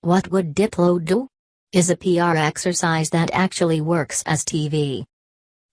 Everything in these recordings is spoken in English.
What Would Diplo Do? Is a PR exercise that actually works as TV.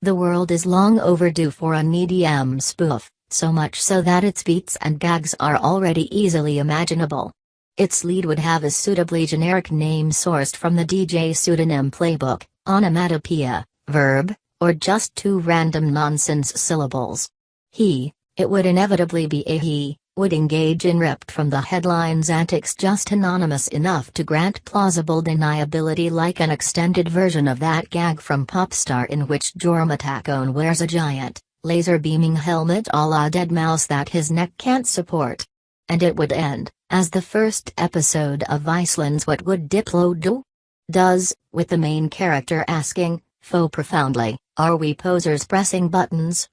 The world is long overdue for an EDM spoof, so much so that its beats and gags are already easily imaginable. Its lead would have a suitably generic name sourced from the DJ pseudonym playbook, onomatopoeia, verb, or just two random nonsense syllables. It would inevitably be a he, would engage in ripped from the headlines antics just anonymous enough to grant plausible deniability, like an extended version of that gag from Popstar in which Jorma Taccone wears a giant, laser-beaming helmet a la Deadmau5 that his neck can't support. And it would end, as the first episode of Viceland's What Would Diplo Do? Does, with the main character asking, faux profoundly, "Are we posers pressing buttons?"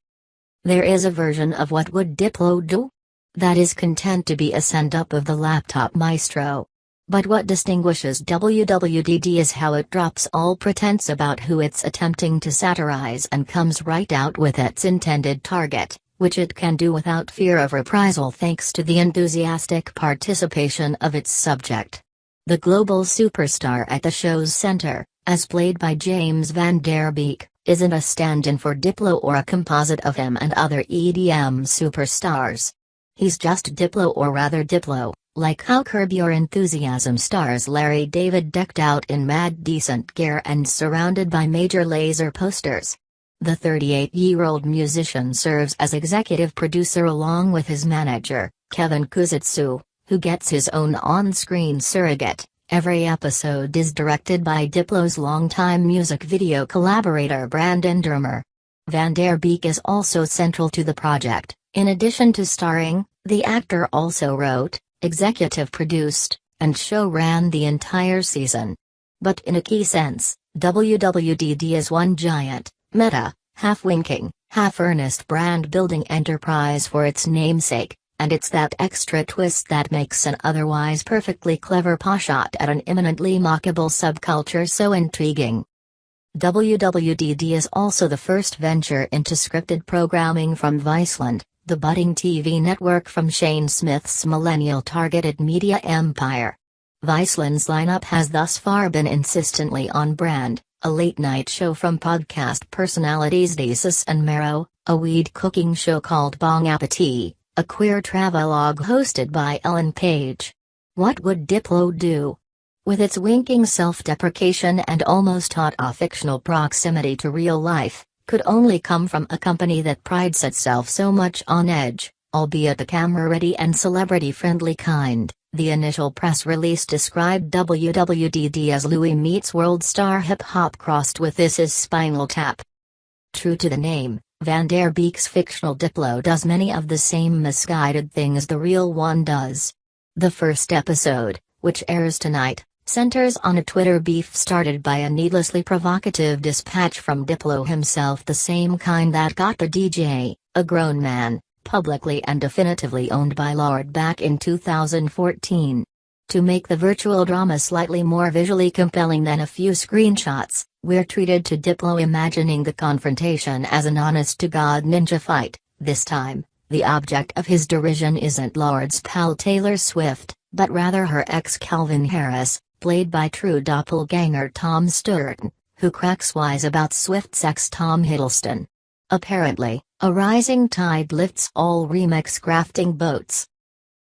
There is a version of What Would Diplo Do? That is content to be a send-up of the laptop maestro. But what distinguishes WWDD is how it drops all pretense about who it's attempting to satirize and comes right out with its intended target, which it can do without fear of reprisal thanks to the enthusiastic participation of its subject. The global superstar at the show's center, as played by James Van Der Beek, isn't a stand-in for Diplo or a composite of him and other EDM superstars. He's just Diplo, or rather Diplo, like how Curb Your Enthusiasm stars Larry David decked out in mad decent gear and surrounded by major laser posters. The 38-year-old musician serves as executive producer along with his manager, Kevin Kuzitsu, who gets his own on-screen surrogate. Every episode is directed by Diplo's longtime music video collaborator Brandon Dermer. Van Der Beek is also central to the project. In addition to starring, the actor also wrote, executive produced, and show-ran the entire season. But in a key sense, WWDD is one giant, meta, half-winking, half-earnest brand-building enterprise for its namesake, and it's that extra twist that makes an otherwise perfectly clever pot-shot at an imminently mockable subculture so intriguing. WWDD is also the first venture into scripted programming from Viceland, the budding TV network from Shane Smith's millennial-targeted media empire. Viceland's lineup has thus far been insistently on-brand, a late-night show from podcast personalities Desus and Mero, a weed cooking show called Bong Appetit, a queer travelogue hosted by Ellen Page. What Would Diplo Do? With its winking self-deprecation and almost fictional proximity to real life, could only come from a company that prides itself so much on edge, albeit the camera-ready and celebrity-friendly kind. The initial press release described WWDD as Louis meets world star hip-hop crossed with This Is Spinal Tap. True to the name, Van Der Beek's fictional Diplo does many of the same misguided things the real one does. The first episode, which airs tonight, centers on a Twitter beef started by a needlessly provocative dispatch from Diplo himself, the same kind that got the DJ, a grown man, publicly and definitively owned by Lorde back in 2014. To make the virtual drama slightly more visually compelling than a few screenshots, we're treated to Diplo imagining the confrontation as an honest-to-God ninja fight. This time, the object of his derision isn't Lorde's pal Taylor Swift, but rather her ex Calvin Harris, played by true doppelganger Tom Sturton, who cracks wise about Swift's ex Tom Hiddleston. Apparently, a rising tide lifts all remix crafting boats.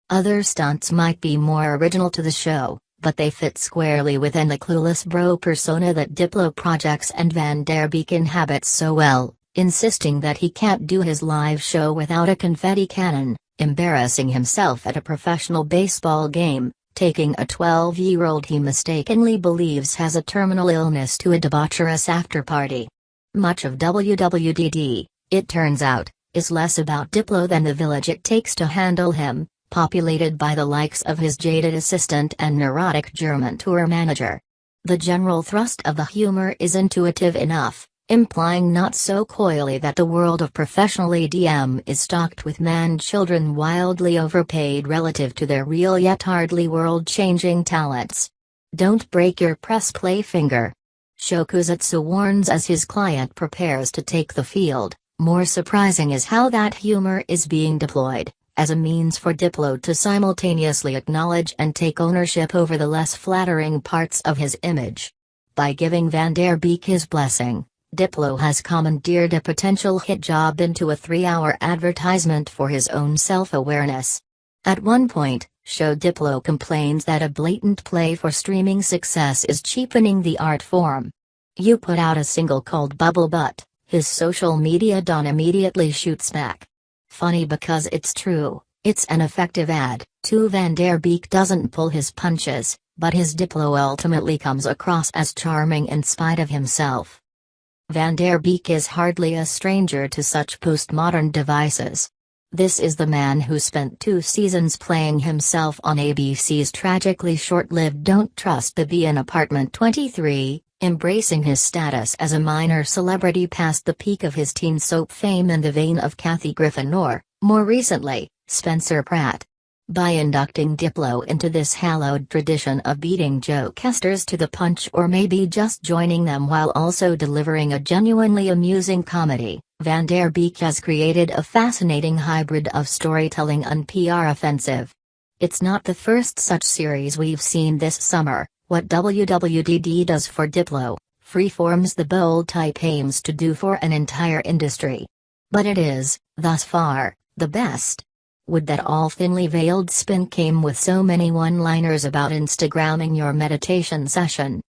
Other stunts might be more original to the show, but they fit squarely within the clueless bro persona that Diplo projects and Van Der Beek inhabits so well, insisting that he can't do his live show without a confetti cannon, embarrassing himself at a professional baseball game, taking a 12-year-old he mistakenly believes has a terminal illness to a debaucherous after-party. Much of WWDD, it turns out, is less about Diplo than the village it takes to handle him, populated by the likes of his jaded assistant and neurotic German tour manager. The general thrust of the humor is intuitive enough, implying not so coyly that the world of professional EDM is stocked with man-children wildly overpaid relative to their real yet hardly world-changing talents. Don't break your press play finger. Shokuzatsu warns as his client prepares to take the field, More surprising is how that humor is being deployed as a means for Diplo to simultaneously acknowledge and take ownership over the less flattering parts of his image. By giving Van der Beek his blessing, Diplo has commandeered a potential hit job into a 3-hour advertisement for his own self-awareness. At one point, show Diplo complains that a blatant play for streaming success is cheapening the art form. You put out a single called Bubble Butt, his social media don immediately shoots back. Funny because it's true, it's an effective ad. Too. Van der Beek doesn't pull his punches, but his Diplo ultimately comes across as charming in spite of himself. Van der Beek is hardly a stranger to such postmodern devices. This is the man who spent 2 seasons playing himself on ABC's tragically short-lived Don't Trust the Bee in Apartment 23, embracing his status as a minor celebrity past the peak of his teen soap fame in the vein of Kathy Griffin or, more recently, Spencer Pratt. By inducting Diplo into this hallowed tradition of beating jokesters to the punch or maybe just joining them while also delivering a genuinely amusing comedy, Van der Beek has created a fascinating hybrid of storytelling and PR offensive. It's not the first such series we've seen this summer. What WWDD does for Diplo, Freeform's The Bold Type aims to do for an entire industry. But it is, thus far, the best. Would that all thinly veiled spin came with so many one-liners about Instagramming your meditation session.